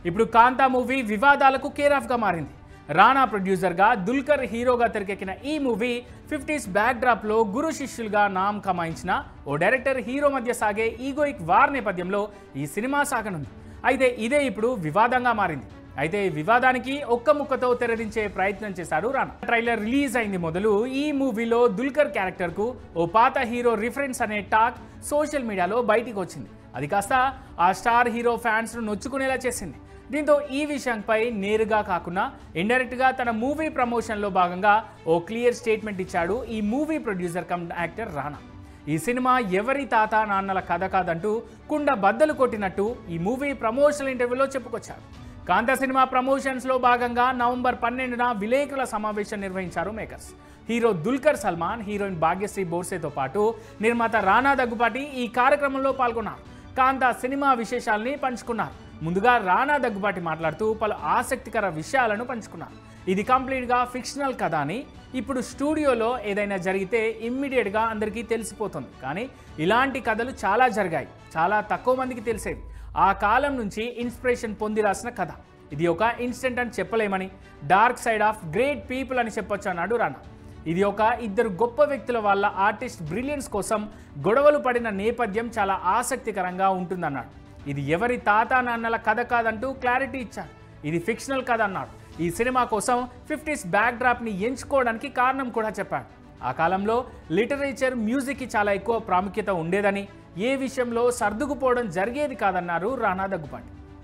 ఇప్పుడు కాంతా మూవీ వివాదాలకు care of గా మారింది. రానా ప్రొడ్యూసర్ గా, దుల్కర్ హీరోగా తెరకెక్కిన ఈ మూవీ 50s బ్యాక్ డ్రాప్ లో గురు శిష్యులుగా నామ్ కమాయించిన ఓ డైరెక్టర్ హీరో మధ్య సాగే ఈగోయిక్ వార్ నేపథ్యంలో ఈ సినిమా సాగనుంది. అయితే ఇదే ఇప్పుడు వివాదంగా మారింది. అయితే ఈ వివాదానికి ఒక్క ముక్కతో తెరదించే ప్రయత్నం చేశారు రానా. ట్రైలర్ రిలీజ్ అయింది మొదలు ఈ మూవీలో దుల్కర్ క్యారెక్టర్ కు ఓ పాత హీరో రిఫరెన్స్ అనే టాక్ సోషల్ మీడియాలో బయటికి వచ్చింది. అది కాస్త ఆ స్టార్ హీరో ఫ్యాన్స్ ను నొచ్చుకునేలా చేసింది. దీంతో ఈ విషయంపై నేరుగా కాకుండా ఇండైరెక్ట్ గా తన మూవీ ప్రమోషన్ లో భాగంగా ఓ క్లియర్ స్టేట్మెంట్ ఇచ్చాడు ఈ మూవీ ప్రొడ్యూసర్ కమ్ యాక్టర్ రానా. ఈ సినిమా ఎవరి తాత నాన్నల కథ కాదంటూ కుండ బద్దలు కొట్టినట్టు ఈ మూవీ ప్రమోషనల్ ఇంటర్వ్యూలో చెప్పుకొచ్చారు. కాంతా సినిమా ప్రమోషన్స్ లో భాగంగా నవంబర్ 12న విలేకరుల సమావేశం నిర్వహించారు makers. Hero Dulquer Salmaan, heroine Bhagyashri బోర్సేతో పాటు నిర్మాత రానా దగ్గుబాటి ఈ కార్యక్రమంలో పాల్గొన్నారు. కాంతా సినిమా విశేషాలని పంచుకున్నారు. ముందుగా రానా దగ్గుబాటి మాట్లాడుతూ పలు ఆసక్తికర విషయాలను పంచుకున్నారు. ఇది కంప్లీట్గా ఫిక్షనల్ కథ అని, ఇప్పుడు స్టూడియోలో ఏదైనా జరిగితే ఇమ్మీడియట్గా అందరికీ తెలిసిపోతుంది. కానీ ఇలాంటి కథలు చాలా జరిగాయి, చాలా తక్కువ మందికి తెలిసేవి. ఆ కాలం నుంచి ఇన్స్పిరేషన్ పొంది రాసిన కథ. ఇది ఒక ఇన్సిడెంట్ అని చెప్పలేమని, dark side of great people అని చెప్పొచ్చు అన్నాడు రానా. ఇది ఒక ఇద్దరు గొప్ప వ్యక్తుల వల్ల ఆర్టిస్ట్ బ్రిలియన్స్ కోసం గొడవలు పడిన నేపథ్యం చాలా ఆసక్తికరంగా ఉంటుందన్నాడు. ఇది ఎవరి తాత నాన్నల కథ కాదంటూ క్లారిటీ ఇచ్చాడు. ఇది ఫిక్షనల్ కథ అన్నాడు. ఈ సినిమా కోసం 50s బ్యాక్ డ్రాప్ని ఎంచుకోవడానికి కారణం కూడా చెప్పాడు. ఆ కాలంలో లిటరేచర్, మ్యూజిక్కి చాలా ఎక్కువ ప్రాముఖ్యత ఉండేదని, ఏ విషయంలో సర్దుకుపోవడం జరిగేది కాదన్నారు రానా దగ్గుబాటి.